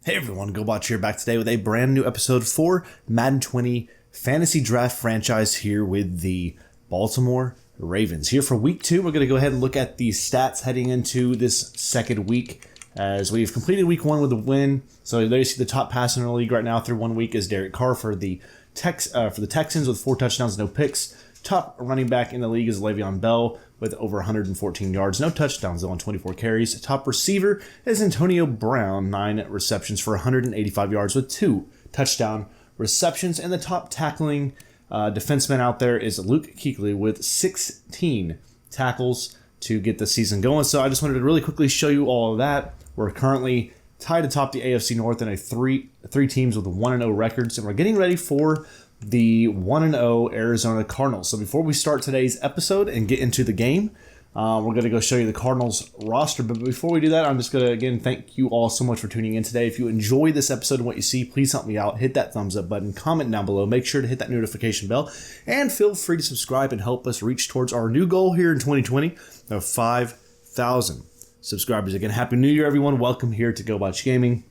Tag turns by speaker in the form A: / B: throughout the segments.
A: Hey everyone, GoBotch here, back today with a brand new episode for Madden 20 Fantasy Draft Franchise here with the Baltimore Ravens. Here for week 2, we're going to go ahead and look at the stats heading into this second week as we've completed week 1 with a win. So there you see the top passer in the league right now through 1 week is Derek Carr for the Texans with 4 touchdowns, no picks. Top running back in the league is Le'Veon Bell with over 114 yards, no touchdowns though on 24 carries. Top receiver is Antonio Brown, 9 receptions for 185 yards with 2 touchdown receptions. And the top tackling defenseman out there is Luke Kuechly with 16 tackles to get the season going. So I just wanted to really quickly show you all of that. We're currently tied atop the AFC North in a three teams with 1-0 records, and we're getting ready for the 1-0 Arizona Cardinals. So before we start today's episode and get into the game, we're going to go show you the Cardinals roster. But before we do that, I'm just going to, again, thank you all so much for tuning in today. If you enjoy this episode and what you see, please help me out. Hit that thumbs up button, comment down below, make sure to hit that notification bell, and feel free to subscribe and help us reach towards our new goal here in 2020 of 5,000 subscribers. Again, Happy New Year, everyone. Welcome here to GoBotch Gaming.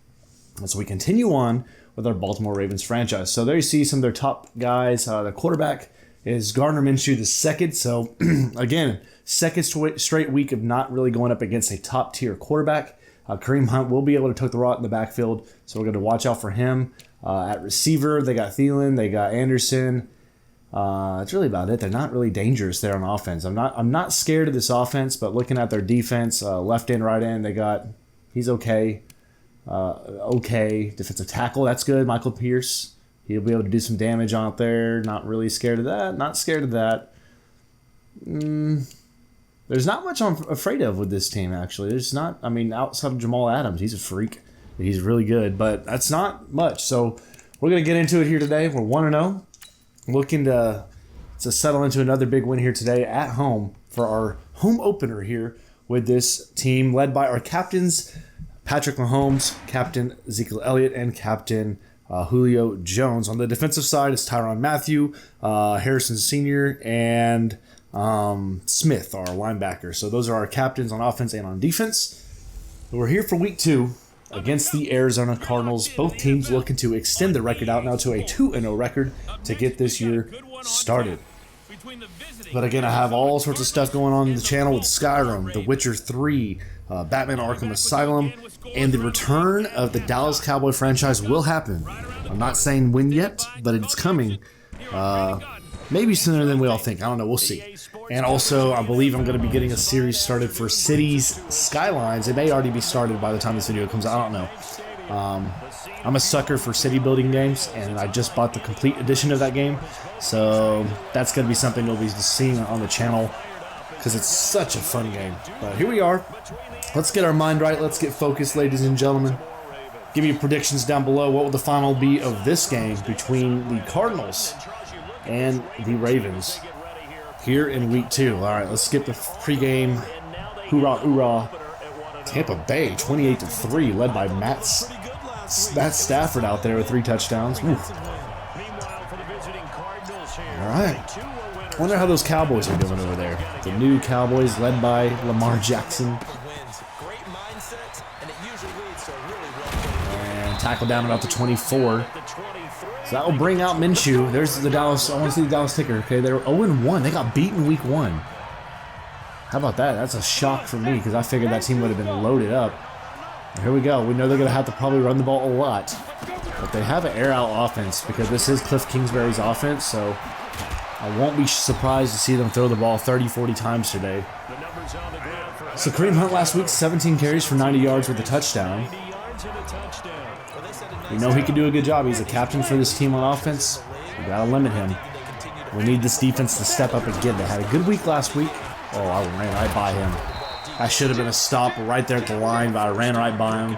A: As we continue on with our Baltimore Ravens franchise. So there you see some of their top guys. The quarterback is Gardner Minshew the second. So again, second straight week of not really going up against a top tier quarterback. Kareem Hunt will be able to take the rock in the backfield, so we're going to watch out for him. At receiver, they got Thielen, they got Anderson. That's really about it. They're not really dangerous there on offense. I'm not scared of this offense, but looking at their defense, left end, right end, he's okay. Okay, defensive tackle, that's good. Michael Pierce, he'll be able to do some damage out there. Not really scared of that. Not scared of that. There's not much I'm afraid of with this team, actually. There's not, outside of Jamal Adams, he's a freak. He's really good, but that's not much. So we're going to get into it here today. We're 1-0. Looking to settle into another big win here today at home for our home opener here with this team led by our captains, Patrick Mahomes, Captain Ezekiel Elliott, and Captain Julio Jones. On the defensive side is Tyrann Mathieu, Harrison Sr., and Smith, our linebacker. So those are our captains on offense and on defense. We're here for week 2 against the Arizona Cardinals. Both teams looking to extend the record out now to a 2-0 record to get this year started. But again, I have all sorts of stuff going on in the channel with Skyrim, The Witcher 3, Batman Arkham Asylum, and the return of the Dallas Cowboy franchise will happen. I'm not saying when yet, but it's coming. Maybe sooner than we all think. I don't know. We'll see. And also, I believe I'm going to be getting a series started for Cities Skylines. It may already be started by the time this video comes out. I don't know. I'm a sucker for city building games, and I just bought the complete edition of that game. So that's going to be something you'll be seeing on the channel because it's such a fun game. But here we are. Let's get our mind right. Let's get focused, ladies and gentlemen. Give me your predictions down below. What will the final be of this game between the Cardinals and the Ravens here in week 2? All right, let's skip the pregame. Hoorah, hoorah. Tampa Bay, 28-3, led by Matt Stafford out there with 3 touchdowns. Oof. All right. I wonder how those Cowboys are doing over there. The new Cowboys led by Lamar Jackson. And tackle down about the 24. So that will bring out Minshew. There's the Dallas. I want to see the Dallas ticker. Okay, they're 0-1. They got beaten week 1. How about that? That's a shock for me because I figured that team would have been loaded up. Here we go. We know they're going to have to probably run the ball a lot. But they have an air-out offense because this is Cliff Kingsbury's offense, so I won't be surprised to see them throw the ball 30, 40 times today. So Kareem Hunt last week, 17 carries for 90 yards with a touchdown. We know he can do a good job. He's a captain for this team on offense. We got to limit him. We need this defense to step up again. They had a good week last week. Oh, I ran right by him. That should have been a stop right there at the line, but I ran right by him.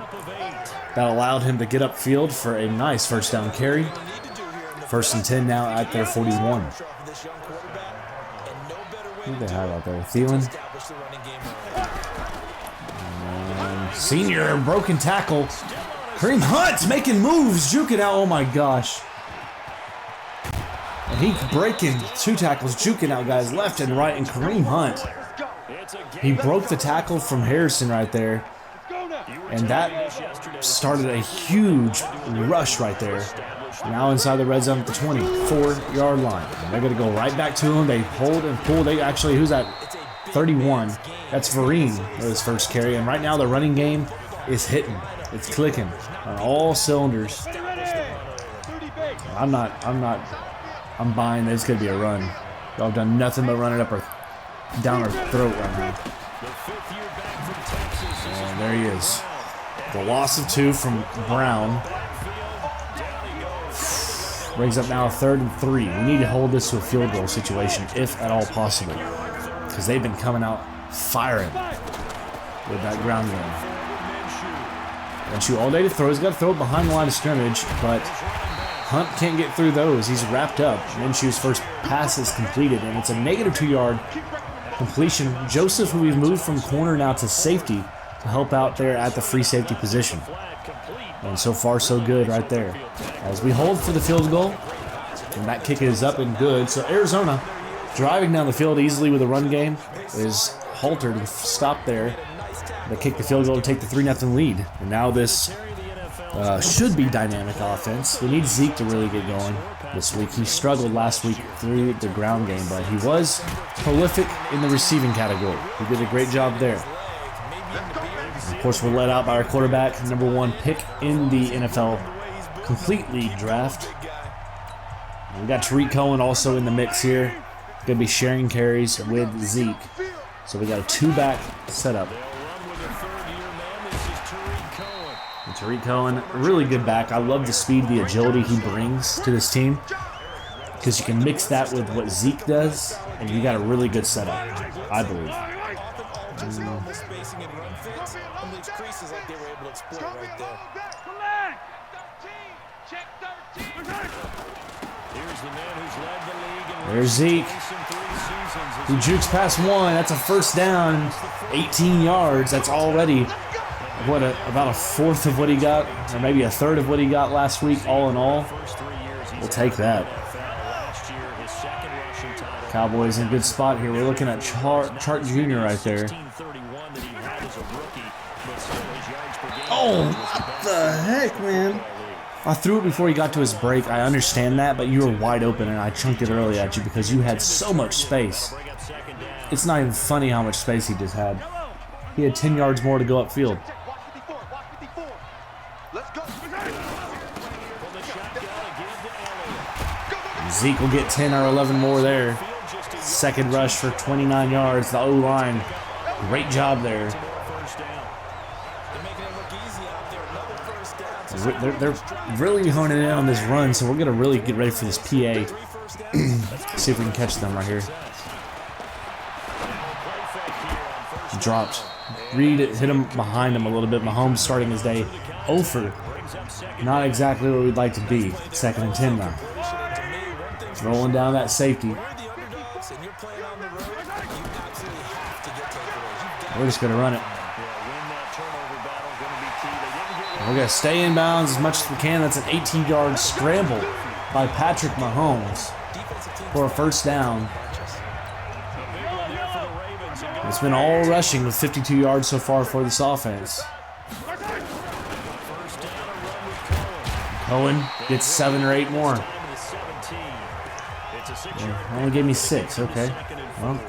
A: That allowed him to get upfield for a nice first down carry. 1st and 10 now at their 41. Who do they have out there? Thielen. And senior broken tackle. Kareem Hunt making moves, juking out. Oh my gosh. And he breaking 2 tackles, juking out guys left and right. And Kareem Hunt, he broke the tackle from Harrison right there. And that started a huge rush right there. Now inside the red zone at the 24-yard line. And they're going to go right back to him. They hold and pull. They actually, who's that? 31. That's Vereen with his first carry. And right now the running game is hitting. It's clicking on all cylinders. I'm buying that it's going to be a run. Y'all have done nothing but run it up down our throat right now. And there he is. The loss of 2 from Brown. Brings up now a 3rd and 3. We need to hold this to a field goal situation, if at all possible. Because they've been coming out firing with that ground game. Minshew all day to throw. He's got to throw it behind the line of scrimmage, but Hunt can't get through those. He's wrapped up. Minshew's first pass is completed, and it's a negative 2-yard completion. Joseph, who we've moved from corner now to safety to help out there at the free safety position. And so far, so good right there. As we hold for the field goal, and that kick is up and good. So Arizona, driving down the field easily with a run game, is haltered and stopped there. They kick the field goal to take the 3-0 lead. And now this should be dynamic offense. We need Zeke to really get going this week. He struggled last week through the ground game, but he was prolific in the receiving category. He did a great job there. Of course, we're led out by our quarterback, #1 pick in the NFL complete league draft. We got Tariq Cohen also in the mix here. Going to be sharing carries with Zeke. So we got a 2-back setup. And Tariq Cohen, a really good back. I love the speed, the agility he brings to this team, because you can mix that with what Zeke does, and you got a really good setup, I believe. There's Zeke. He jukes past 1. That's a first down. 18 yards. That's already about a fourth of what he got, or maybe a third of what he got last week. All in all, we'll take that. Cowboys in a good spot here. We're looking at Chart Jr. right there. Oh, what the heck, man? I threw it before he got to his break. I understand that, but you were wide open, and I chunked it early at you because you had so much space. It's not even funny how much space he just had. He had 10 yards more to go upfield. Zeke will get 10 or 11 more there. Second rush for 29 yards. The O-line, great job there. They're really honing in on this run, so we're going to really get ready for this PA. See if we can catch them right here. Dropped. Reed hit him behind him a little bit. Mahomes starting his day 0 for. Not exactly where we'd like to be. 2nd and 10 now. Rolling down that safety. We're just going to run it. We're going to stay in bounds as much as we can. That's an 18-yard scramble by Patrick Mahomes for a first down. It's been all rushing with 52 yards so far for this offense. Cohen gets 7 or 8 more. Yeah, only gave me 6. Okay. Well,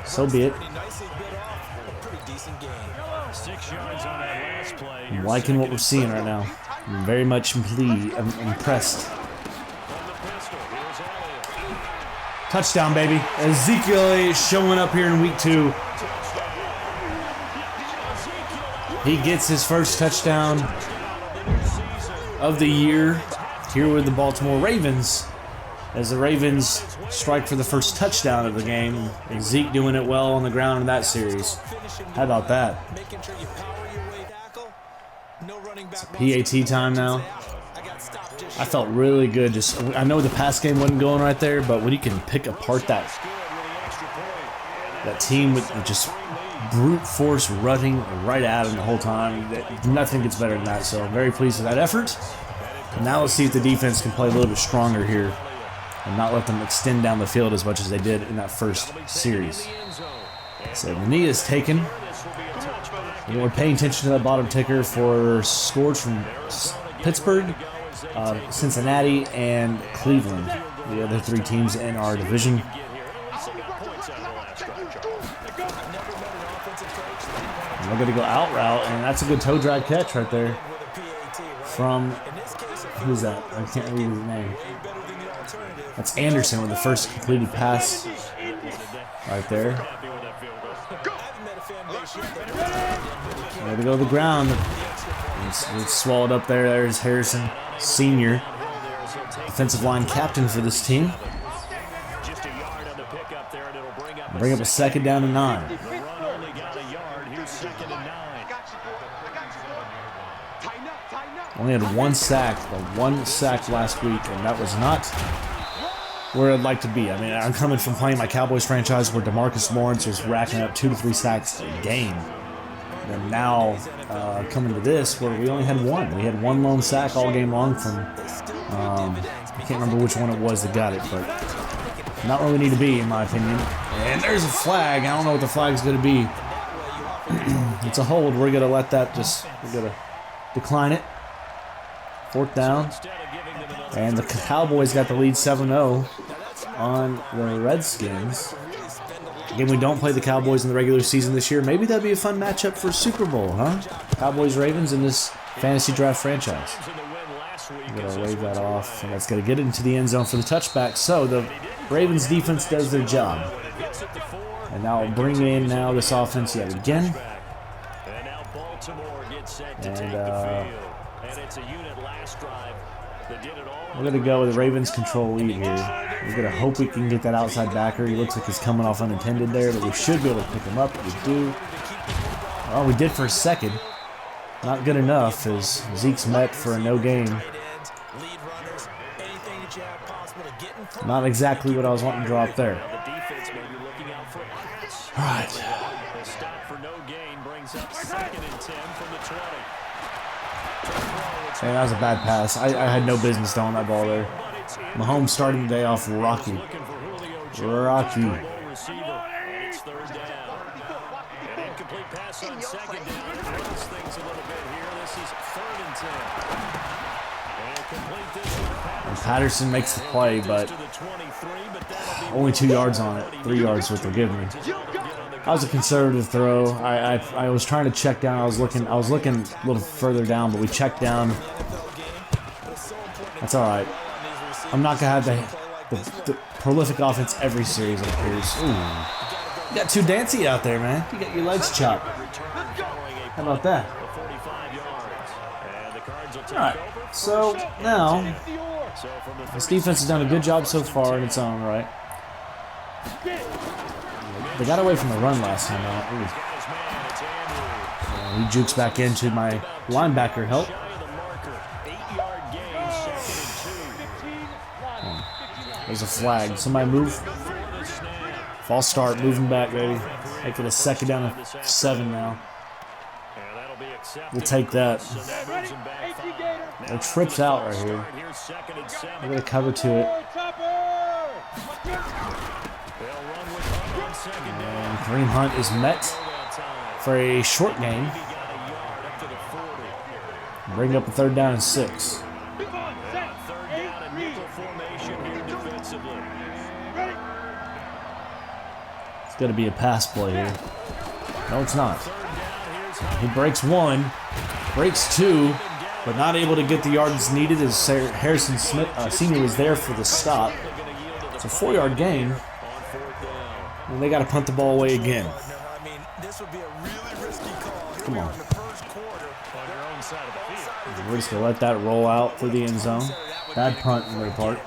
A: so be it. I'm liking what we're seeing right now. I'm very much impressed. Touchdown, baby. Ezekiel is showing up here in week 2. He gets his first touchdown of the year here with the Baltimore Ravens, as the Ravens strike for the first touchdown of the game. And Zeke doing it well on the ground in that series. How about that? It's PAT time now. I felt really good. I know the pass game wasn't going right there, but when you can pick apart that team with just brute force running right at him the whole time, nothing gets better than that. So I'm very pleased with that effort. And now let's see if the defense can play a little bit stronger here and not let them extend down the field as much as they did in that first series. So the knee is taken. And we're paying attention to that bottom ticker for scores from Pittsburgh, Cincinnati, and Cleveland, the other 3 teams in our division. And we're going to go out route, and that's a good toe drag catch right there from, who's that? I can't read his name. That's Anderson with the first completed pass right there. We're going to go to the ground. It's swallowed up there. There's Harrison, senior, defensive line captain for this team. Bring up a 2nd down and 9. Only had 1 sack, but 1 sack last week, and that was not where I'd like to be. I mean, I'm coming from playing my Cowboys franchise where DeMarcus Lawrence was racking up 2 to 3 sacks a game. And now coming to this where we only had 1. We had 1 lone sack all game long from, I can't remember which one it was that got it, but not where we need to be in my opinion. And there's a flag. I don't know what the flag's going to be. It's a hold. We're going to let that we're going to decline it. 4th down. And the Cowboys got the lead 7-0 on the Redskins. Again, we don't play the Cowboys in the regular season this year. Maybe that'd be a fun matchup for Super Bowl, huh? Cowboys-Ravens in this fantasy draft franchise. I'm going to wave that off, and that's going to get it into the end zone for the touchback. So the Ravens defense does their job. And now we'll bring in this offense yet again. And we're going to go with the Ravens control lead here. We're going to hope we can get that outside backer. He looks like he's coming off unintended there, but we should be able to pick him up. We do. Oh, we did for a second. Not good enough as Zeke's met for a no gain. Not exactly what I was wanting to draw up there. All right. Man, that was a bad pass. I had no business throwing that ball there. Mahomes starting the day off rocky. Rocky. And Patterson makes the play, but only 2 yards on it. 3 yards is what they'll give me. That was a conservative throw. I was trying to check down. I was looking a little further down, but we checked down. That's all right. I'm not gonna have the prolific offense every series, it appears. Ooh, you got too dancy out there, man. You got your legs chopped. How about that? All right. So now this defense has done a good job so far in its own right. They got away from the run last time out. He jukes back into my linebacker help. There's a flag. Somebody move. False start. Moving back, baby. Make it a 2nd down and 7 now. We'll take that. It trips out right here. We're going to cover to it. And Kareem Hunt is met for a short gain. Bring up a 3rd down and 6. It's going to be a pass play here. No, it's not. He breaks 1, breaks 2, but not able to get the yards needed as Harrison Smith, Sr. was there for the stop. It's a 4-yard gain. And they got to punt the ball away again. Come on. We're just going to let that roll out through the end zone. Bad punt on their part.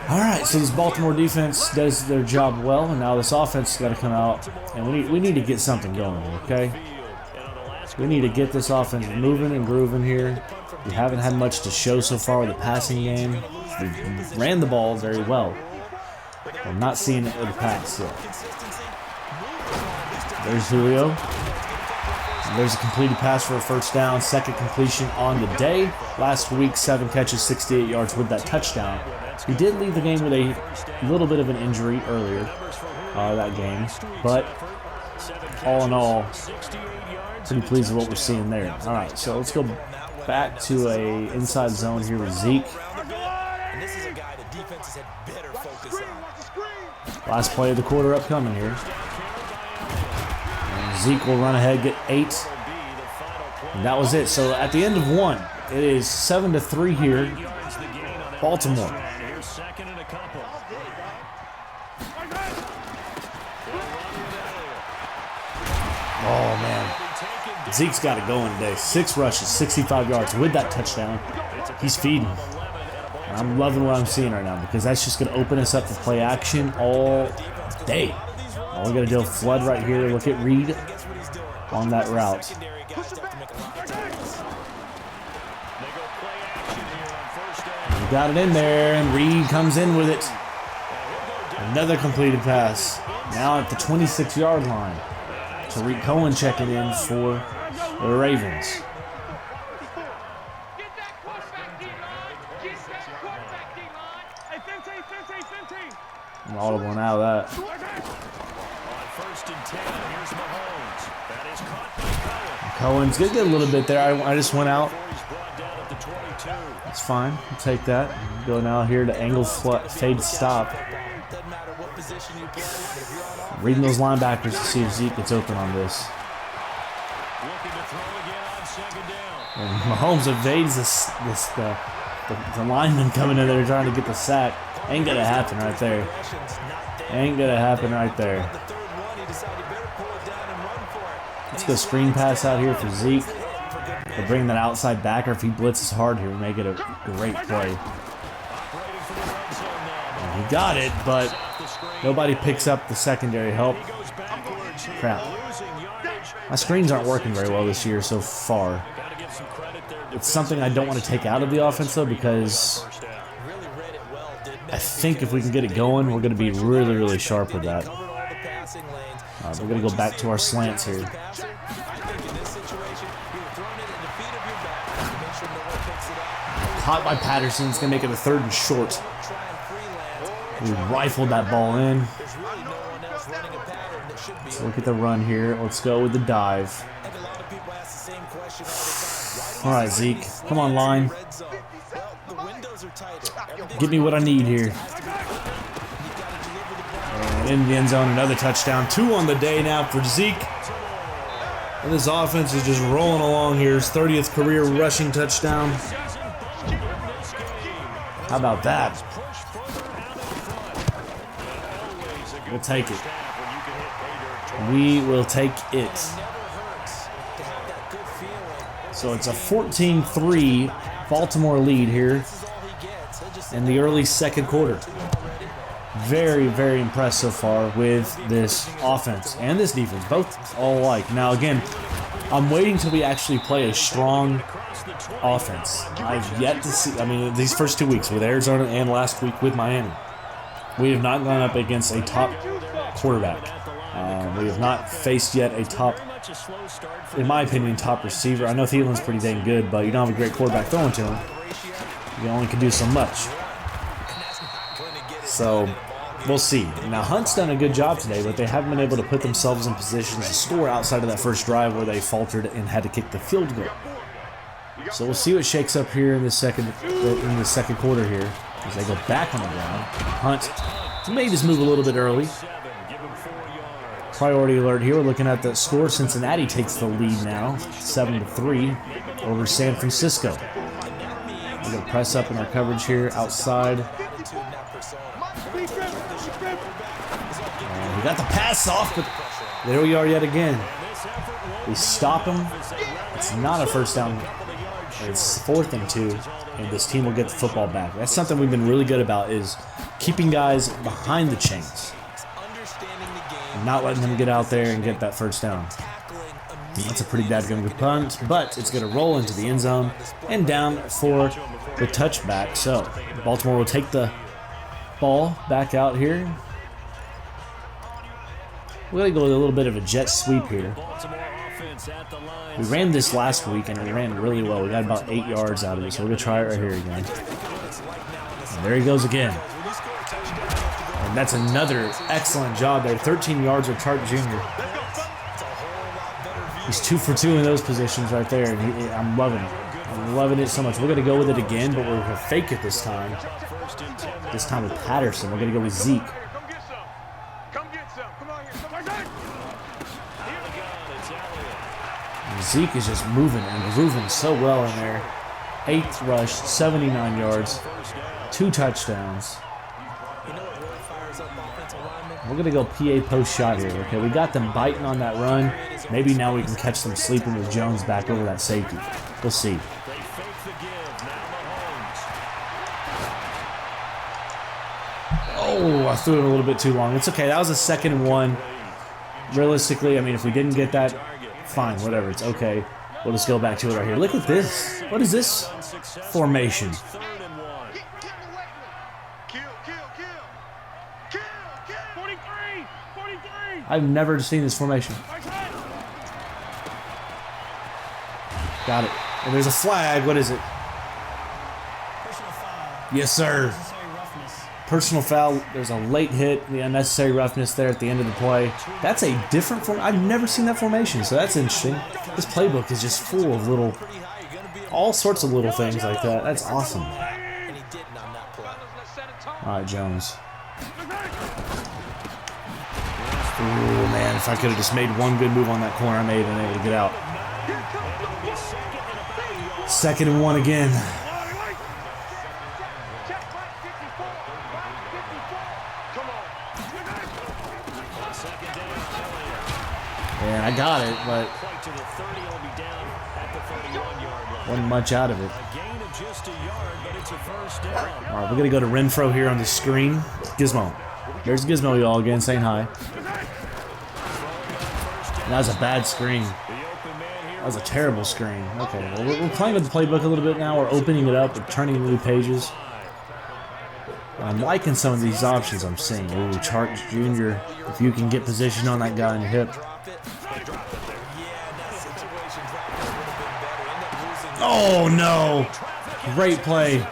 A: All right, so this Baltimore defense does their job well, and now this offense has got to come out, and we need to get something going, okay? We need to get this offense moving and grooving here. We haven't had much to show so far with the passing game. We ran the ball very well. I'm not seeing it with the pass yet. There's Julio. And there's a completed pass for a 1st down, 2nd completion on the day. Last week, 7 catches, 68 yards with that touchdown. He did leave the game with a little bit of an injury earlier that game, but all in all, pretty pleased with what we're seeing there. All right, so let's go back to a inside zone here with Zeke. Last play of the quarter upcoming here. And Zeke will run ahead, get 8. And that was it. So at the end of 1, it is 7-3 here. Baltimore. Oh, man. Zeke's got it going today. 6 rushes, 65 yards with that touchdown. He's feeding. And I'm loving what I'm seeing right now because that's just going to open us up to play action all day. All we got to do is flood right here. Look at Reed on that route. We got it in there, and Reed comes in with it. Another completed pass. Now at the 26-yard line. Tariq Cohen checking in for the Ravens. An audible one out of that. Cohen's going to get a little bit there. I just went out. That's fine. We'll take that. Go now here to angle fade stop. Reading those linebackers to see if Zeke gets open on this. And Mahomes evades the lineman coming in there trying to get the sack. Ain't gonna happen right there. Ain't gonna happen right there. Let's go screen pass out here for Zeke. We'll bring that outside backer. If he blitzes hard here, we may get a great play. And he got it, but nobody picks up the secondary help. Crap. My screens aren't working very well this year so far. It's something I don't want to take out of the offense, though, because I think if we can get it going, we're going to be really, really sharp with that. We're going to go back to our slants here. Caught by Patterson. It's going to make it a 3rd and short. We rifled that ball in. So look at the run here. Let's go with the dive. All right, Zeke. Come on, line. Give me what I need here. And in the end zone, another touchdown. 2 on the day now for Zeke. And this offense is just rolling along here. His 30th career rushing touchdown. How about that? We'll take it. We will take it. So it's a 14-3 Baltimore lead here in the early second quarter. Very, very impressed so far with this offense and this defense, both all alike. Now, again, I'm waiting till we actually play a strong offense. I've yet to see, I mean, these first 2 weeks with Arizona and last week with Miami, we have not gone up against a top quarterback. We have not faced yet a top, in my opinion, top receiver. I know Thielen's pretty dang good, but you don't have a great quarterback throwing to him. You only can do so much. So, we'll see. Now, Hunt's done a good job today, but they haven't been able to put themselves in positions to score outside of that first drive where they faltered and had to kick the field goal. So we'll see what shakes up here in the second quarter here as they go back on the ground. Hunt made his move a little bit early. Priority alert here. We're looking at the score. Cincinnati takes the lead now, 7-3 over San Francisco. We're going to press up in our coverage here outside. And we got the pass off, but there we are yet again. We stop him. It's not a first down. It's 4th and 2, and this team will get the football back. That's something we've been really good about, is keeping guys behind the chains. Not letting them get out there and get that first down. That's a pretty dadgum good punt, but it's going to roll into the end zone and down for the touchback. So Baltimore will take the ball back out here. We're going to go with a little bit of a jet sweep here. We ran this last week, and we ran really well. We got about 8 yards out of it, so we're going to try it right here again. And there he goes again. And that's another excellent job there. 13 yards with Tart Jr. He's 2 for 2 in those positions right there, and I'm loving it. I'm loving it so much. We're going to go with it again, but we're going to fake it this time. This time with Patterson. We're going to go with Zeke. And Zeke is just moving and grooving so well in there. 8th rush, 79 yards, 2 touchdowns. We're going to go PA post shot here. Okay, we got them biting on that run. Maybe now we can catch them sleeping with Jones back over that safety. We'll see. Oh, I threw it a little bit too long. It's okay. That was a 2nd and 1. Realistically, I mean, if we didn't get that, fine, whatever. It's okay. We'll just go back to it right here. Look at this. What is this formation? I've never seen this formation. Got it. And there's a flag. What is it? Yes, sir. Personal foul. There's a late hit. The unnecessary roughness there at the end of the play. That's a different form. I've never seen that formation, so that's interesting. This playbook is just full of little, all sorts of little things like that. That's awesome. All right, Jones. Ooh, man, if I could have just made one good move on that corner I made and able to get out. 2nd and 1 again. And I got it, but wasn't much out of it. All right, we're going to go to Renfro here on the screen. Gizmo. There's Gizmo, y'all, again, saying hi. That was a bad screen. That was a terrible screen. Okay, well, we're playing with the playbook a little bit now. We're opening it up. We're turning new pages. I'm liking some of these options I'm seeing. Ooh, Charles Jr., if you can get position on that guy in your hip. Oh, no. Great play.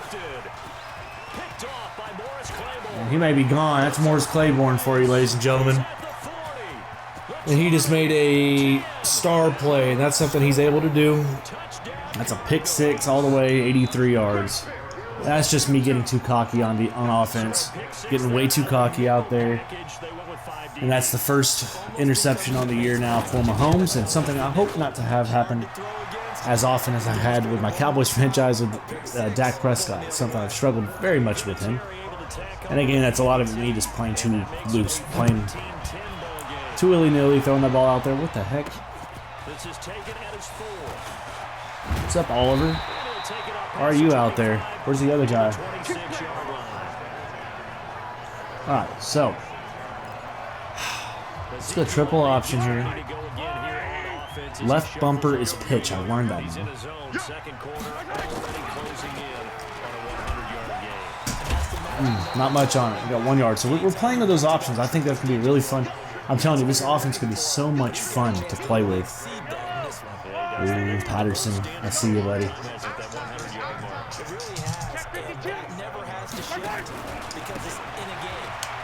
A: And he may be gone. That's Morris Claiborne for you, ladies and gentlemen. And he just made a star play, and that's something he's able to do. That's a pick 6 all the way, 83 yards. That's just me getting too cocky on offense. Getting way too cocky out there. And that's the first interception on the year now for Mahomes, and something I hope not to have happen as often as I had with my Cowboys franchise with Dak Prescott. It's something I've struggled very much with him. And again, that's a lot of me just playing too loose, playing too willy-nilly, throwing that ball out there. What the heck? What's up, Oliver? Why are you out there? Where's the other guy? Alright, so let's go triple option here. Left bumper is pitch. I learned that one. Not much on it. We got 1 yard. So we're playing with those options. I think that's going to be really fun. I'm telling you, this offense could be so much fun to play with. Ooh, Patterson. I see you, buddy.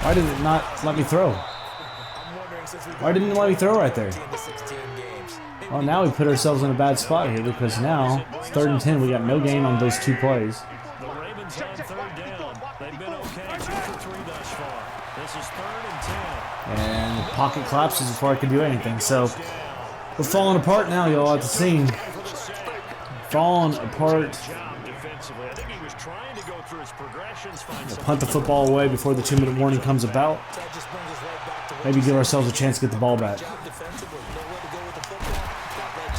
A: Why did it not let me throw? Why didn't it let me throw right there? Well, now we put ourselves in a bad spot here because now it's 3rd and 10. We got no gain on those 2 plays. And the pocket collapses before I could do anything. So we're falling apart now, y'all, at the scene. Falling apart. We'll punt the football away before the 2-minute warning comes about. Maybe give ourselves a chance to get the ball back.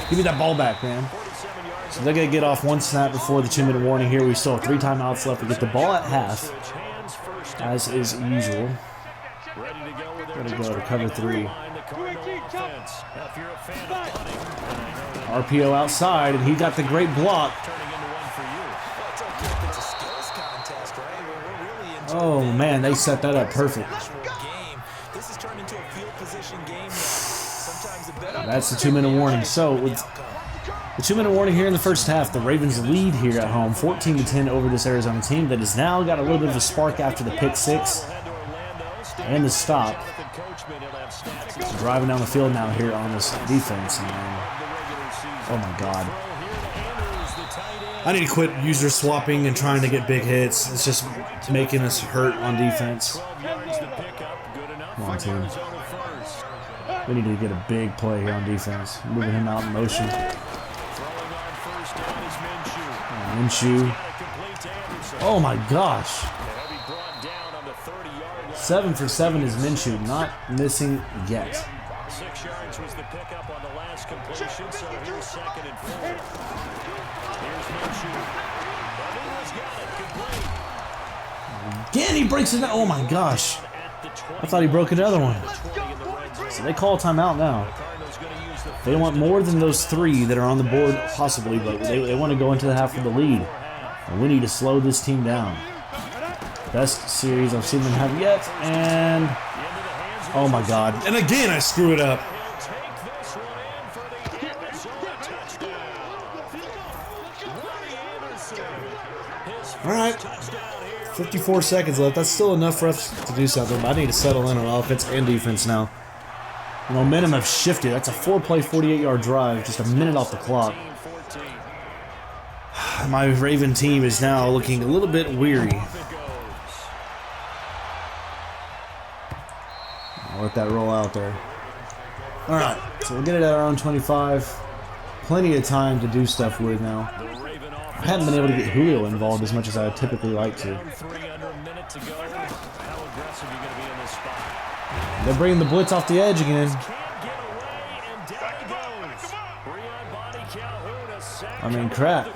A: Give me that ball back, man. So they're going to get off 1 snap before the 2-minute warning here. We still have 3 timeouts left to get the ball at half, as is usual. Going to go to cover 3. RPO outside, and he got the great block. Oh, man, they set that up perfect. That's the 2-minute warning. So, with the 2-minute warning here in the first half, the Ravens lead here at home, 14-10 over this Arizona team that has now got a little bit of a spark after the pick 6 and the stop. Driving down the field now here on this defense, man. Oh my God. I need to quit user swapping and trying to get big hits. It's just making us hurt on defense. Come on, team. We need to get a big play here on defense. Moving him out in motion. Minshew. Oh my gosh. 7 for 7 is Minshew, not missing yet.
B: 6 yards was the pickup on the last completion, so here's 2nd and 4. Here's Minshew.
A: Again, he breaks it down. Oh my gosh. I thought he broke another one. So they call timeout now. They want more than those 3 that are on the board, possibly, but they want to go into the half with the lead. And we need to slow this team down. Best series I've seen them have yet, and oh my God. And again, I screw it up. All right. 54 seconds left. That's still enough for us to do something, but I need to settle in on offense and defense now. The momentum have shifted. That's a 4-play, 48-yard drive, just a minute off the clock. My Raven team is now looking a little bit weary. I'll let that roll out there. All right, so we'll get it at our own 25. Plenty of time to do stuff with now. I haven't been able to get Julio involved as much as I typically like to. They're bringing the blitz off the edge again. I mean, crap.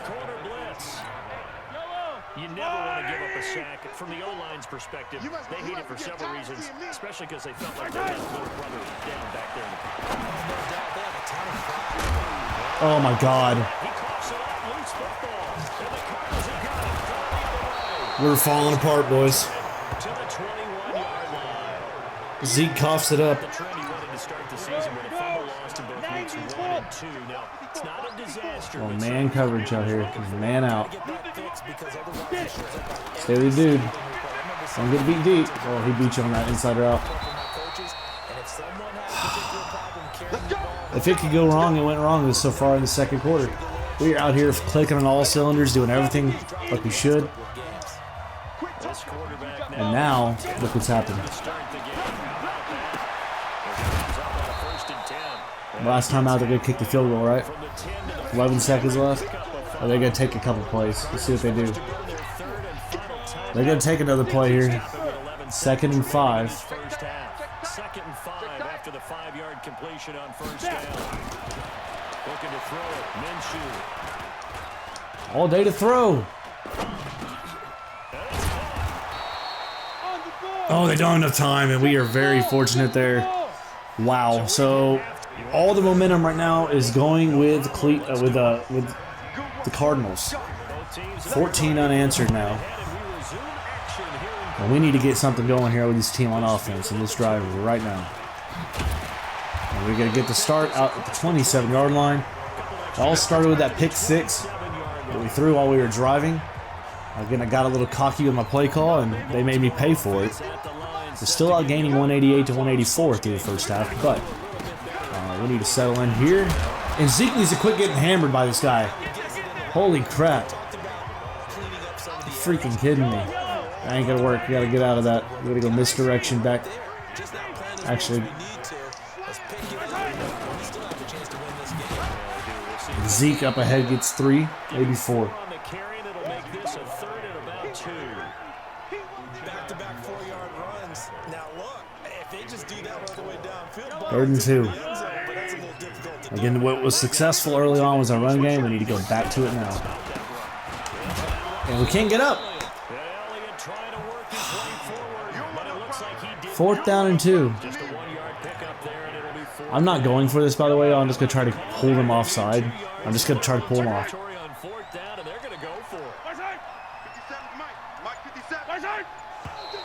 B: You never want to give up a sack. From the O-line's perspective, they hate it for several reasons, especially because they felt like they had little brother down back there.
A: Oh my God. We're falling apart, boys. Zeke coughs it up. Oh, man coverage out here. Man out. Stay with the dude. Don't get beat deep. Oh, he beat you on that insider out. If it could go wrong, it went wrong so far in the second quarter. We're out here clicking on all cylinders, doing everything like we should. And now, look what's happened. Last time out, they're going to kick the field goal, right? 11 seconds left. Or they're going to take a couple plays. Let's see what they do. They're going to take another play here. 2nd and 5.
B: 2nd and 5 after the 5-yard completion on first down. Looking to throw it. Minshew.
A: All day to throw. Oh, they don't have enough time, and we are very fortunate there. Wow. So all the momentum right now is going with the Cardinals. 14 unanswered now. And we need to get something going here with this team on offense and this drive right now. And we're going to get the start out at the 27-yard line. It all started with that pick 6 that we threw while we were driving. Again, I got a little cocky with my play call, and they made me pay for it. We're still out gaining 188 to 184 through the first half, but we need to settle in here. And Zeke needs to quit getting hammered by this guy. Holy crap. You're freaking kidding me. That ain't gonna work. We gotta get out of that. We gotta go misdirection back. Actually, Zeke up ahead gets 3, maybe 4. Third and 2. Again, what was successful early on was our run game. We need to go back to it now. And we can't get up. 4th down and 2. I'm not going for this, by the way. I'm just going to try to pull them offside. I'm just going to try to pull them off.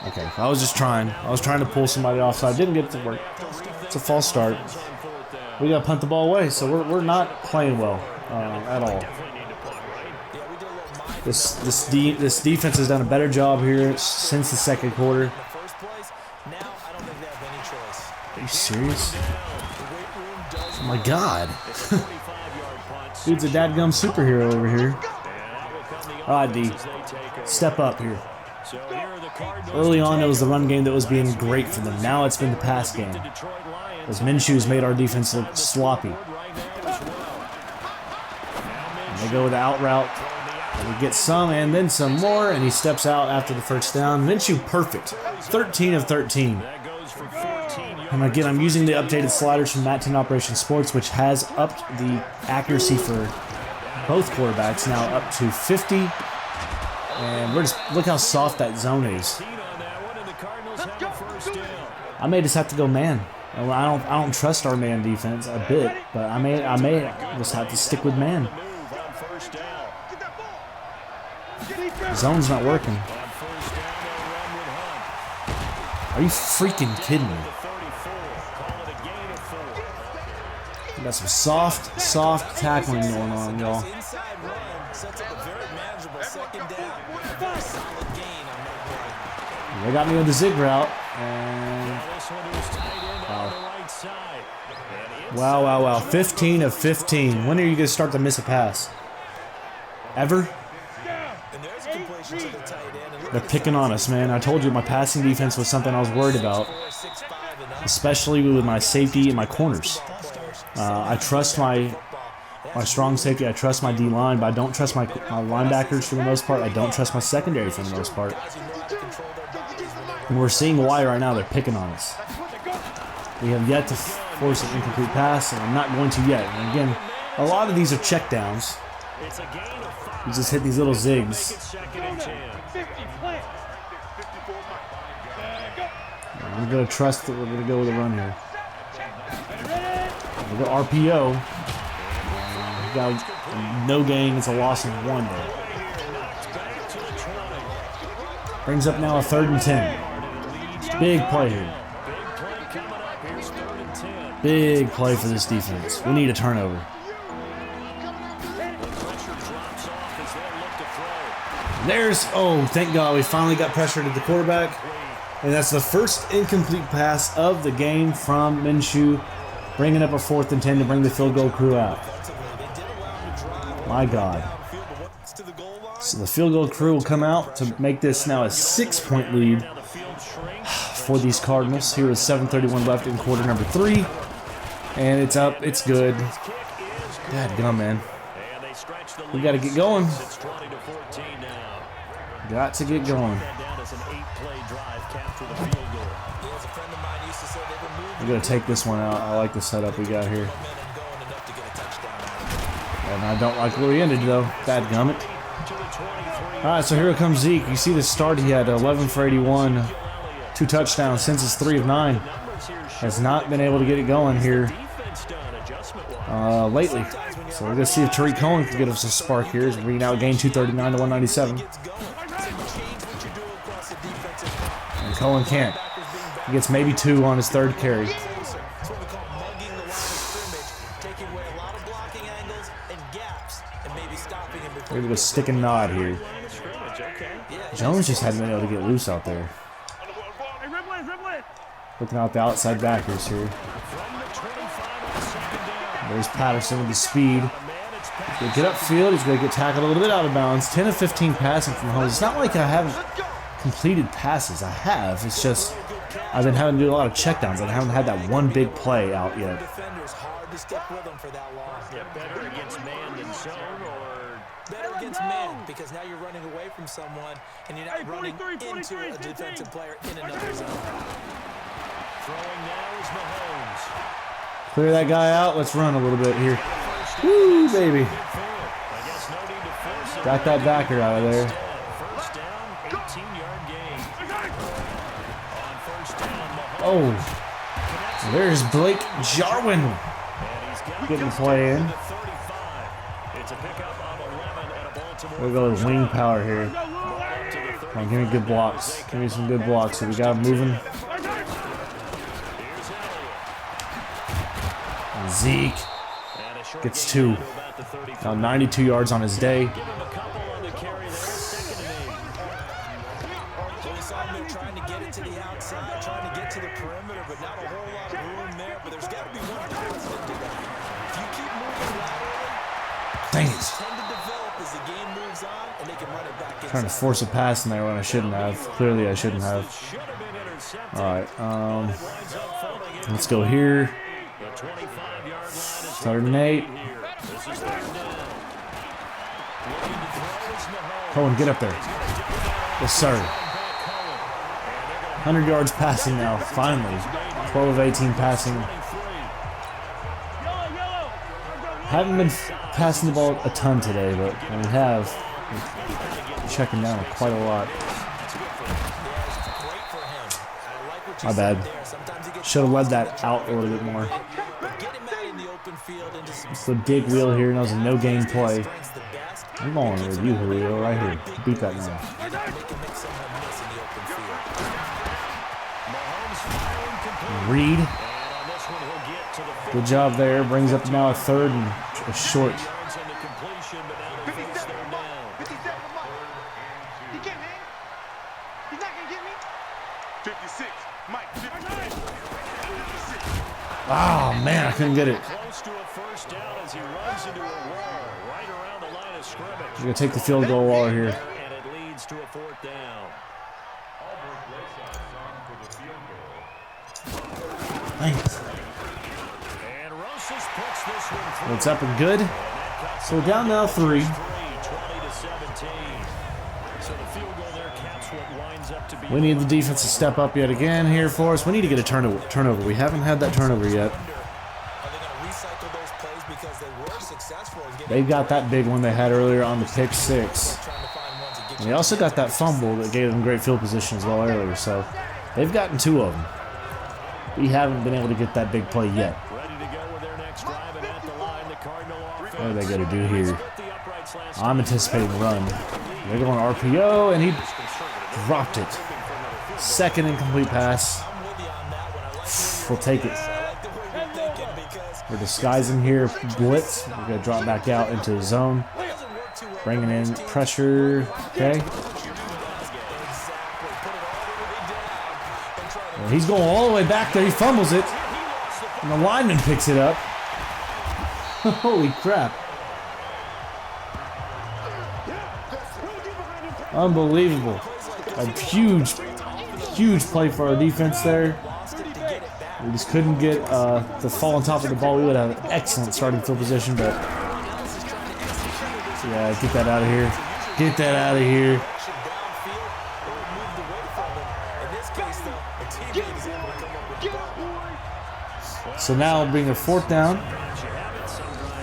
A: Okay, I was just trying. I was trying to pull somebody offside. Didn't get it to work. It's a false start. We got to punt the ball away, so we're not playing well at all. This defense has done a better job here since the second quarter. Are you serious? Oh my God. Dude's a dadgum superhero over here. All right, D. Step up here. Early on, it was the run game that was being great for them. Now it's been the pass game. As Minshew's made our defense look sloppy. And they go with the out route. And he gets some and then some more, and he steps out after the first down. Minshew perfect. 13 of 13. And again, I'm using the updated sliders from MADDEN Operation Sports, which has upped the accuracy for both quarterbacks now up to 50. And look how soft that zone is. I may just have to go man. I don't trust our man defense a bit, but I may just have to stick with man. Zone's not working. Are you freaking kidding me? We got some soft tackling going on, y'all. They got me on the zig route, and wow. 15 of 15. When are you going to start to miss a pass? Ever? They're picking on us, man. I told you my passing defense was something I was worried about, especially with my safety and my corners. I trust my strong safety. I trust my D-line, but I don't trust my linebackers for the most part. I don't trust my secondary for the most part. And we're seeing why right now. They're picking on us. We have yet to force an incomplete pass, and I'm not going to yet. And again, a lot of these are checkdowns. You just hit these little zigs. I'm going to trust that we're going to go with a run here. We'll go RPO. We got no gain. It's a loss of 1 there. Brings up now a 3rd and 10. Big play here. Big play for this defense. We need a turnover. Thank God we finally got pressured at the quarterback. And that's the first incomplete pass of the game from Minshew, bringing up a 4th and 10 to bring the field goal crew out. My God. So the field goal crew will come out to make this now a 6-point lead for these Cardinals. Here is 7:31 left in quarter number 3. And it's up. It's good. Dadgum, man. We got to get going. Got to get going. We're going to take this one out. I like the setup we got here. And I don't like where we ended, though. Dadgummit. All right, so here comes Zeke. You see the start. He had 11 for 81. 2 touchdowns since his 3 of 9. Has not been able to get it going here lately. So we're going to see if Tariq Cohen can get us a spark here. He's reading out gain 239 to 197. And Cohen can't. He gets maybe 2 on his 3rd carry. Maybe a stick and nod here. Jones just hadn't been able to get loose out there. Looking out the outside backers here. There's Patterson with the speed. He's going to get upfield. He's going to get tackled a little bit out of bounds. 10 of 15 passing from Holmes. It's not like I haven't completed passes. I have. It's just I've been having to do a lot of checkdowns. I haven't had that one big play out yet.
B: Better against man than zone, or
C: better against man, because now you're running away from someone and you're not running into a defensive player in another zone.
B: Throwing now is Mahomes.
A: Clear that guy out. Let's run a little bit here. Woo, baby. Got that backer out of there.
B: First down, 18-yard gain. On first down, Mahomes.
A: Oh, there's Blake Jarwin getting the play in.
B: It's a pickup of 11 at a Baltimore.
A: We'll go with wing power here. Come on, give me good blocks. Give me some good blocks. So we got him moving. And Zeke gets 2. Now 92 yards on his day.
C: Trying to get it to the outside, trying to get to the perimeter, but not a whole lot of room there. But there's got to be one positive to that. If you keep moving laterally,
A: Trying to force a pass in there when I shouldn't have. Clearly, I shouldn't have. All right, let's go here. 3rd and 8. Cohen, get up there. Yes, sir. 100 yards passing now, finally. 12 of 18 passing. Haven't been passing the ball a ton today, but when we have, we're checking down quite a lot. My bad. Should have led that out a little bit more. It's the big wheel here, and that was a no-gain play. I'm going with you, Julio, right here. Beat that man. Reed. Good job there. Brings up now a 3rd and a short. Oh, man, I couldn't get it. We're going to take the field goal while we're here.
B: And it leads to a 4th down.
A: Thanks. It's up and good. So we're down now 3. We need the defense to step up yet again here for us. We need to get a turnover. We haven't had that turnover yet. They've got that big one they had earlier on the pick 6. And they also got that fumble that gave them great field position as well earlier. So they've gotten 2 of them. We haven't been able to get that big play yet. What are they going to do here? I'm anticipating a run. They're going RPO, and he dropped it. 2nd incomplete pass. We'll take it. We're disguising here. Blitz. We're going to drop back out into the zone. Bringing in pressure. Okay. And he's going all the way back there. He fumbles it. And the lineman picks it up. Holy crap. Unbelievable. A huge play for our defense there. We just couldn't get the fall on top of the ball. We would have an excellent starting field position, but yeah, get that out of here. Get that out of here. So now being a 4th down.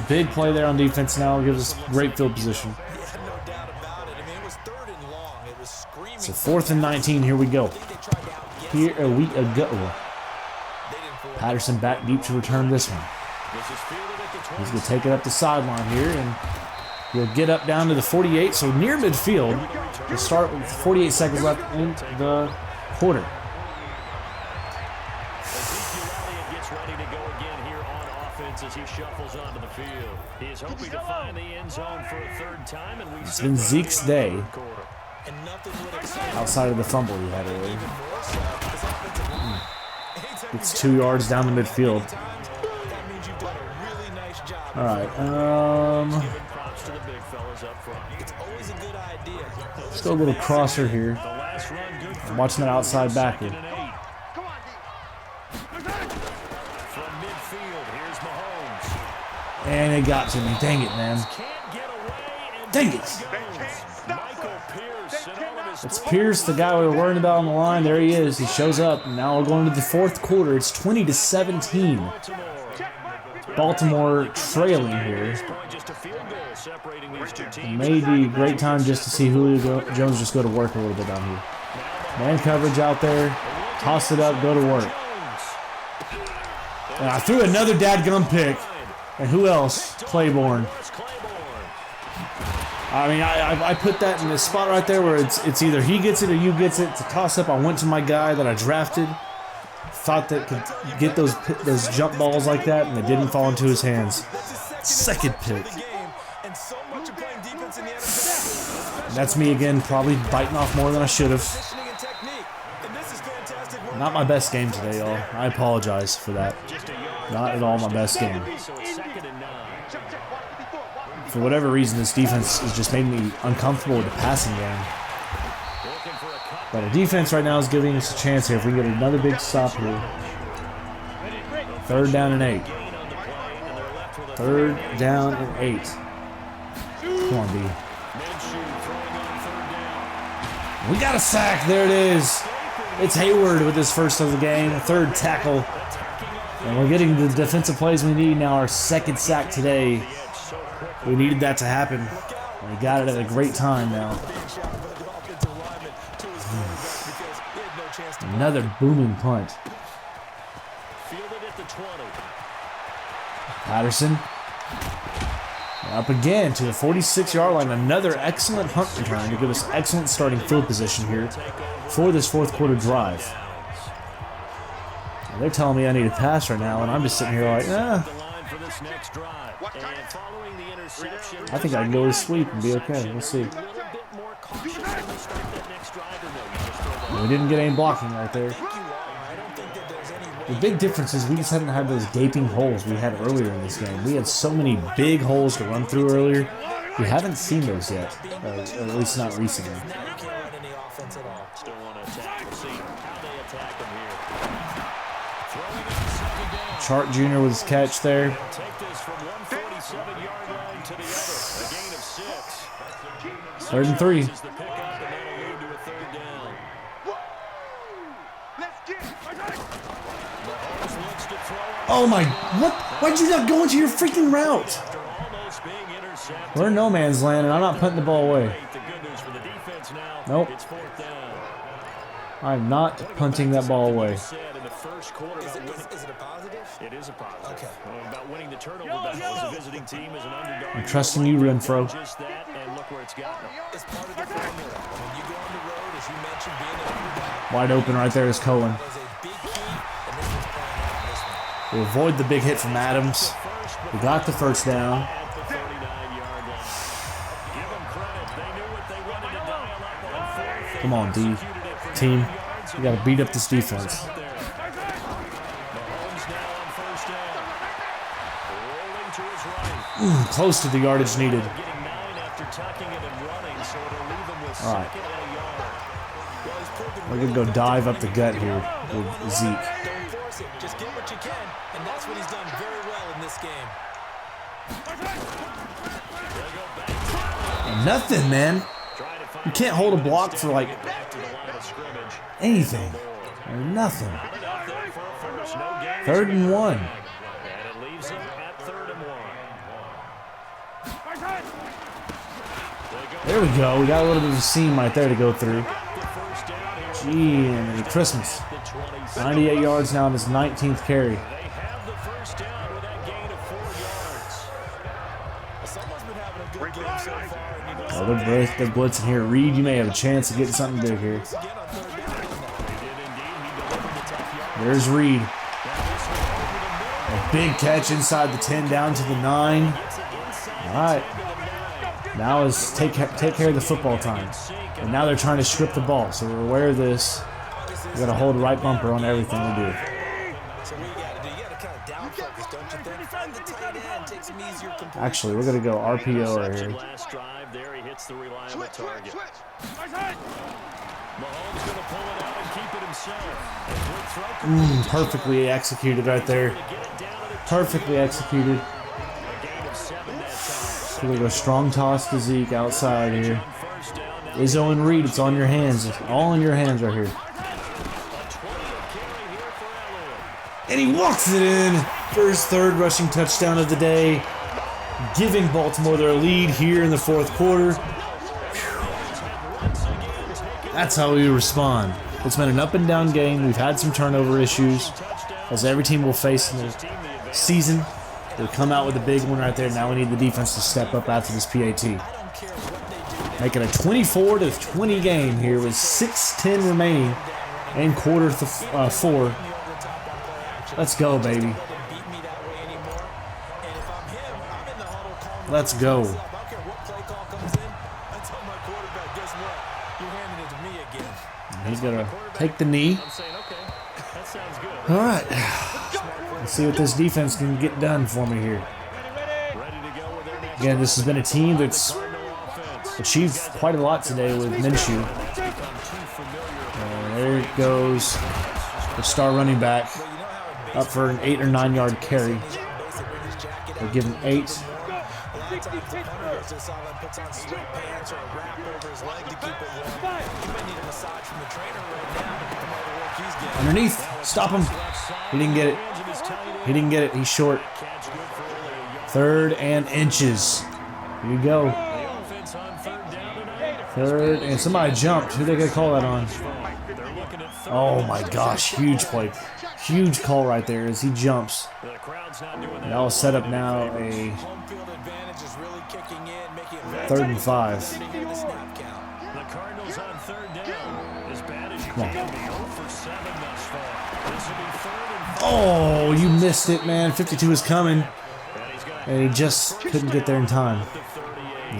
A: Big play there on defense now gives us great field position. So 4th and 19, here we go. Here we go. Patterson back deep to return this one. He's going to take it up the sideline here, and he'll get up down to the 48, so near midfield. We'll start with 48 seconds left in the quarter.
B: As he shuffles onto the field. He is hoping to find the end zone for a 3rd time, and
A: it's been Zeke's day outside of the fumble he had earlier. It's 2 yards down the midfield. All right. Let's go a little crosser here. I'm watching that outside backer. And it got to me. Dang it, man. Dang it. It's Pierce, the guy we were worried about on the line. There he is. He shows up. And now we're going to the 4th quarter. It's 20-17. Baltimore trailing here. Maybe a great time just to see Julio Jones just go to work a little bit down here. Man coverage out there. Toss it up. Go to work. And I threw another dadgum pick. And who else? Claiborne. I mean, I put that in the spot right there where it's either he gets it or you gets it. It's a toss-up. I went to my guy that I drafted. Thought that could get those jump balls like that, and it didn't fall into his hands. 2nd pick. That's me again, probably biting off more than I should have. Not my best game today, y'all. I apologize for that. Not at all my best game. For whatever reason, this defense has just made me uncomfortable with the passing game. But our defense right now is giving us a chance here if we can get another big stop here. 3rd down and 8. 3rd down and 8. Come on, D. We got a sack. There it is. It's Hayward with his first of the game. 3rd tackle. And we're getting the defensive plays we need now. Our 2nd sack today. We needed that to happen. And we got it at a great time now. Another booming punt. Patterson. Up again to the 46-yard line. Another excellent punt return to give us excellent starting field position here for this 4th quarter drive. They're telling me I need a pass right now, and I'm just sitting here like, I think I can go to sweep and be okay. We'll see. We didn't get any blocking right there. The big difference is we just haven't had those gaping holes we had earlier in this game. We had so many big holes to run through earlier. We haven't seen those yet, or at least not recently. Chart Jr. with his catch there. 3rd and 3. Oh my, what? Why'd you not go into your freaking route? We're in no man's land, and I'm not putting the ball away. Nope. I'm not punting that ball away.
C: Is it a positive?
B: It is a positive.
C: Okay.
B: About winning the turnover battle as a visiting team as an underdog.
A: I'm trusting you, Renfro.
B: Just that, and look where it's gotten them.
C: It's part of the formula. When you go on the road, as you mentioned, being an underdog.
A: Wide open right there is Cohen.
C: That is a big key, and this one's playing out in this one.
A: We avoid the big hit from Adams. We got the 1st down.
B: At the 39-yard line. Give them credit. They knew what they wanted to dial up on 4th.
A: Come on, D. Team. We got to beat up this defense.
B: Mahomes now on 1st down. Rolling to his right.
A: Close to the yardage needed.
B: Getting 9 after tucking it and running, so it'll leave him with
A: All right.
B: 2nd and a yard.
A: We're going to go dive up the gut here with Zeke.
C: Don't force it. Just get what you can, and that's what he's done very well in this game.
A: And nothing, man. You can't hold a block for like anything or nothing. 3rd and 1.
B: And it leaves him at 3rd and 1.
A: There we go. We got a little bit of a seam right there to go through. Gee, and Christmas. 98 yards now on his 19th carry.
B: They have the 1st down with that gain of 4 yards.
C: Someone's been having a good game so far, and you know,
A: Oh, they're blitzing here. Reed, you may have a chance of getting something big here. There's Reed. A big catch inside the 10 down to the 9. All right. Now is take care of the football time. And now they're trying to strip the ball, so we're aware of this. We got to hold the right bumper on everything we do.
C: So what you got to do? You got to kind of down focus, don't you think? Find the tight end, take some easier completions.
A: Actually, we're going to go RPO right here.
B: Last drive there, he hits the reliable target. Mahomes going to pull it out and keep it himself.
A: Perfectly executed right there. Perfectly executed. We're going to go strong toss to Zeke outside here. Izzo and Reed, it's on your hands. It's all in your hands right here. And he walks it in for his 3rd rushing touchdown of the day, giving Baltimore their lead here in the 4th quarter. That's how we respond. It's been an up and down game. We've had some turnover issues, as every team will face in the season. They come out with a big one right there. Now we need the defense to step up after this PAT. Making a 24-20 game here with 6:10 remaining in quarter 4. Let's go, baby. Let's go. He's going to take the knee. All right. Let's see what this defense can get done for me here. Again, this has been a team that's achieved quite a lot today with Minshew. And there it goes. The star running back up for an 8 or 9 yard carry. They give him 8. Underneath. Stop him. He didn't get it. He didn't get it. He's short. 3rd and inches. Here you go. 3rd and somebody jumped. Who they gonna call that on? Oh my gosh. Huge play. Huge call right there as he jumps. And I'll set up now a 3rd and 5.
B: The Cardinals on 3rd down. As bad as you
A: Come on.
B: can be, 0 for 7 thus far. This will be 3rd and 5.
A: Oh, you missed it, man. 52 is coming. And he just couldn't get there in time.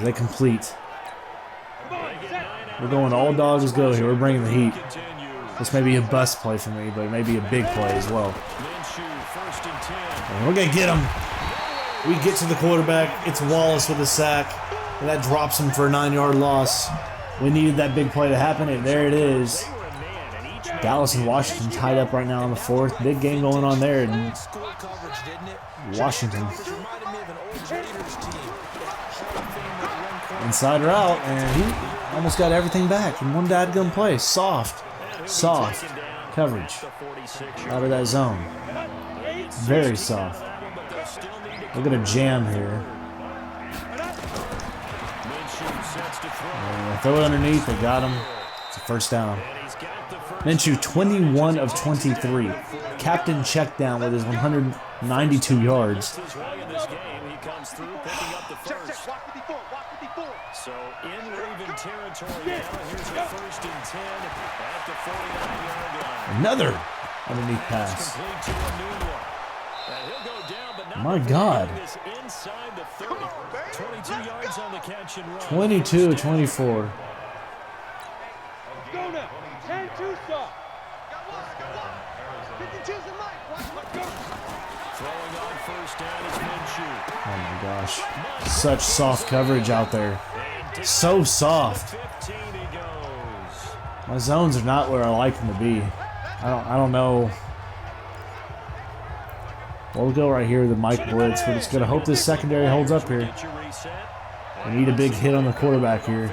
A: They complete. We're going all dogs go here. We're bringing the heat. This may be a bust play for me, but it may be a big play as well. And we're going to get him. We get to the quarterback. It's Wallace with a sack. And that drops him for a 9-yard loss. We needed that big play to happen, and there it is. Dallas and Washington tied up right now in the 4th. Big game going on there in Washington. Inside route, and he almost got everything back in one dadgum play. Soft coverage out of that zone. Very soft. We're going to jam here. And throw it underneath. They got him. It's a 1st down. Minshew, 21 of 23. Captain check down with his 192 yards.
B: So in Raven territory now, here's a 1st and 10 at the 49-yard line.
A: Another underneath pass. My God.
B: 22 yards on the catch and run.
A: 22-24.
D: Go now. 10-2 stop.
B: Throwing on 1st down is Minshew.
A: Oh my gosh. Such soft coverage out there. So soft.
B: 15 he goes.
A: My zones are not where I like them to be. I don't know. We'll go right here with the Mike Blitz. We're just going to hope this secondary holds up here. We need a big hit on the quarterback here.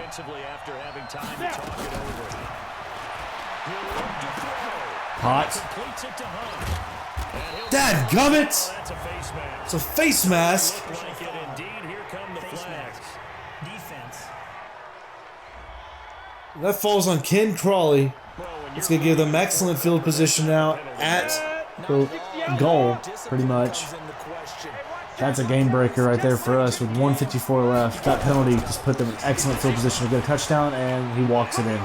A: Hot. Dadgummit! It's a face mask. That falls on Ken Crawley. It's going to give them excellent field position now at the goal, pretty much. That's a game breaker right there for us with 1:54 left. That penalty just put them in excellent field position to get a touchdown, and he walks it in.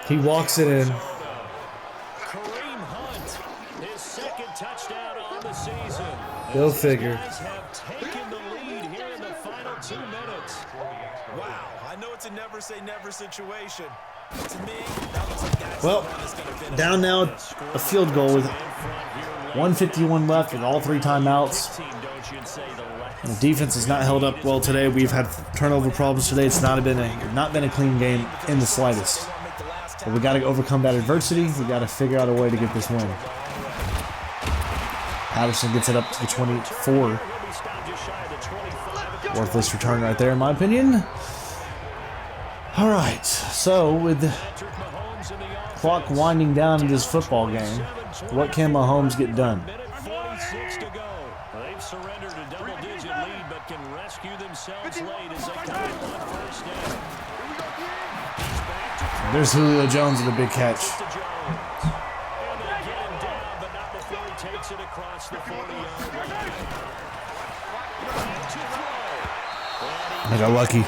A: He walks it in. Go figure.
C: It's a never say never situation.
A: Well, down now a field goal with 1:51 left with all 3 timeouts. And the defense has not held up well today. We've had turnover problems today. It's not been a clean game in the slightest. But we got to overcome that adversity. We got to figure out a way to get this win. Patterson gets it up to the 24. Worthless return right there, in my opinion. All right, so with the clock winding down in this football game, what can Mahomes get done?
B: 46 to go. They've surrendered a double-digit lead, but can rescue themselves late as they come on 1st down.
A: There's Julio Jones with a big catch.
B: And they get him down, but not before he takes it across the 40-yard line.
A: I got lucky.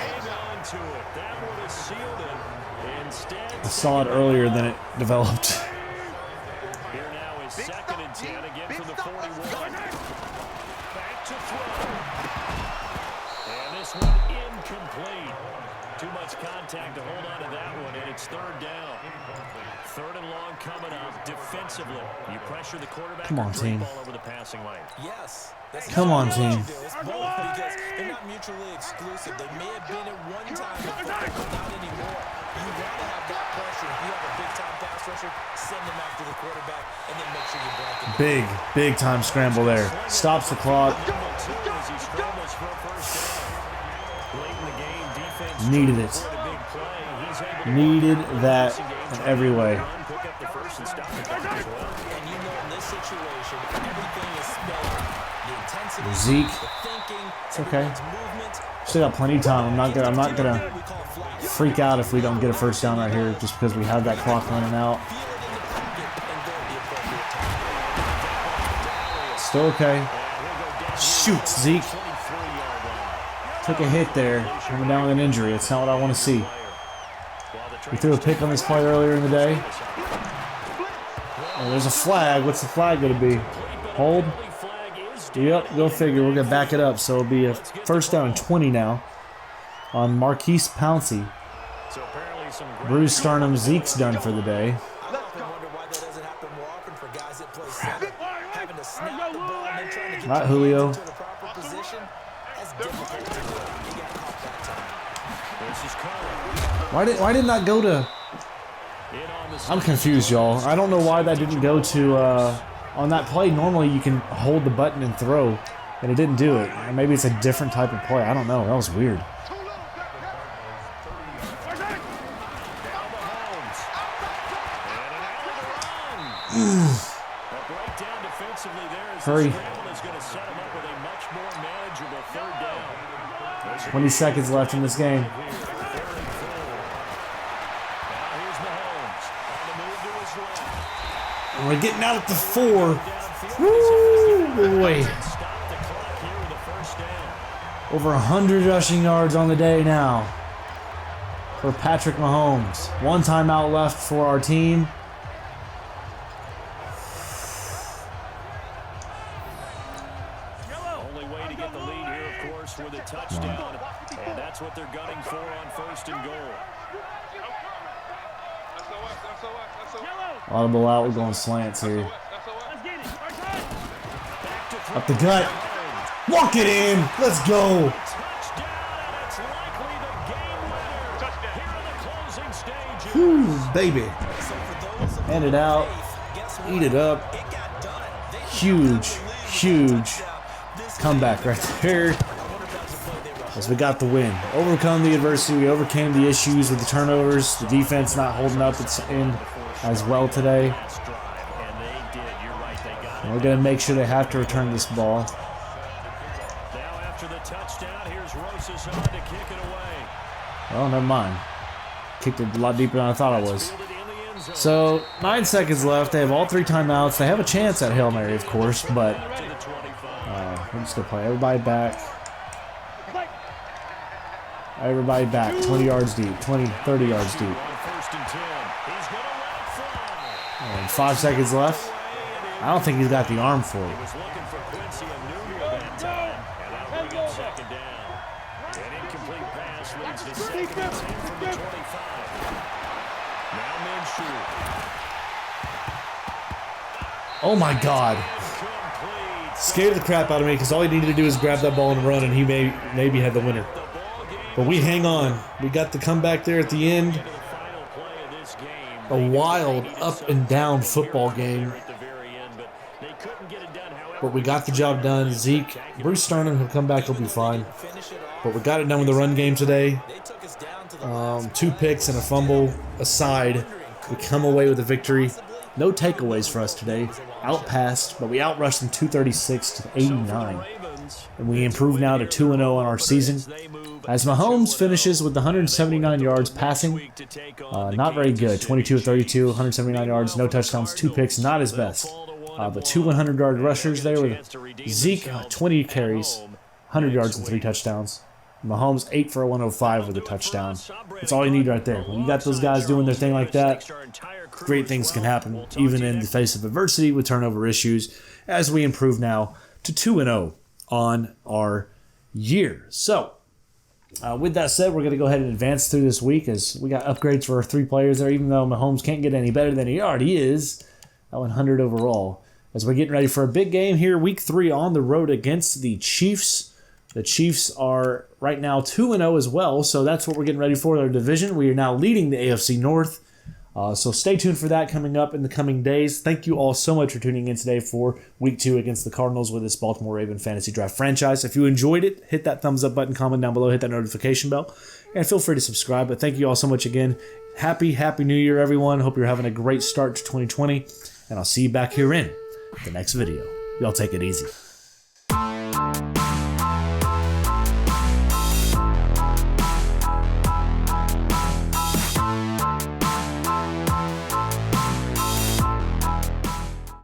A: I saw it earlier than it developed.
B: Here now is 2nd and 10 again from the 41. Back to throw. And this one incomplete. Too much contact to hold on to that one, and it's third down. Third and long coming up. Defensively, you pressure the quarterback.
A: Come on, team.
B: Ball over the passing lane.
C: Yes.
A: Come on, team.
C: It's both because they're not mutually exclusive. They may have been at one time before, but not anymore. You got to have that pressure. If you have a big-time pass rusher, send them after the quarterback, and then make sure you break them.
A: Big time scramble there. Stops the clock. Needed it. Needed that in every way.
C: And you know in this situation, everything is spelled out. The intensity,
A: Zeke.
C: the thinking,
A: It's okay.
C: movement.
A: Still got plenty of time. I'm not gonna freak out if we don't get a first down right here just because we have that clock running out. Still okay. Shoot, Zeke. Took a hit there. Coming down with an injury. It's not what I want to see. We threw a pick on this play earlier in the day. Oh, there's a flag. What's the flag going to be? Hold? Yep, go figure. We're going to back it up. So it'll be a first down and 20 now on Marquise Pouncey. Bruce Starnum, Zeke's done for the day. Not Julio. Why didn't that go to... I'm confused, y'all. I don't know why that didn't go to... on that play, normally you can hold the button and throw, and it didn't do it. Or maybe it's a different type of play. I don't know. That was weird. Hurry. 20 seconds left in this game. And we're getting out at the 4. Woo, boy. Over 100 rushing yards on the day now for Patrick Mahomes. One timeout left for our team.
B: Only way to get the lead here, of course, with a touchdown. And that's what they're gunning for on first and goal.
A: Audible out, we're going slants here. Up the gut. Walk it in. Let's go. Whew, baby. Hand it out. Eat it up. Huge comeback right there. As we got the win. Overcome the adversity. We overcame the issues with the turnovers. The defense not holding up its end as well today. And we're going to make sure they have to return this ball. Well, never mind. Kicked it a lot deeper than I thought I was. So, 9 seconds left. They have all 3 timeouts. They have a chance at Hail Mary, of course, but we're just going to play everybody back. Everybody back. 20 yards deep. 20, 30 yards deep. And 5 seconds left. I don't think he's got the arm for it. Oh my God. Scared the crap out of me because all he needed to do is grab that ball and run, and he maybe had the winner. But we hang on. We got the comeback there at the end. A wild up and down football game. But we got the job done. Zeke, Bruce Starnum, he'll come back, he'll be fine. But we got it done with the run game today. 2 picks and a fumble aside, we come away with a victory. No takeaways for us today. Outpassed, but we outrushed them 236-89. And we improve now to 2-0 on our season. As Mahomes finishes with 179 yards passing. Not very good. 22 of 32, 179 yards, no touchdowns, 2 picks, not his best. But 2 100-yard rushers there with Zeke, 20 carries, 100 yards and 3 touchdowns. Mahomes 8 for a 105 with a touchdown. That's all you need right there. When you got those guys doing their thing like that, great things can happen, even in the face of adversity with turnover issues, as we improve now to 2-0 on our year. So,
E: With that said, we're going to go ahead and advance through this week as we got upgrades for our 3 players there, even though Mahomes can't get any better than he already is at 100 overall. As we're getting ready for a big game here, week 3 on the road against the Chiefs. The Chiefs are right now 2-0 as well, so that's what we're getting ready for, their division. We are now leading the AFC North. So stay tuned for that coming up in the coming days. Thank you all so much for tuning in today for Week 2 against the Cardinals with this Baltimore Raven Fantasy Draft franchise. If you enjoyed it, hit that thumbs up button, comment down below, hit that notification bell, and feel free to subscribe. But thank you all so much again. Happy New Year, everyone. Hope you're having a great start to 2020, and I'll see you back here in the next video. Y'all take it easy.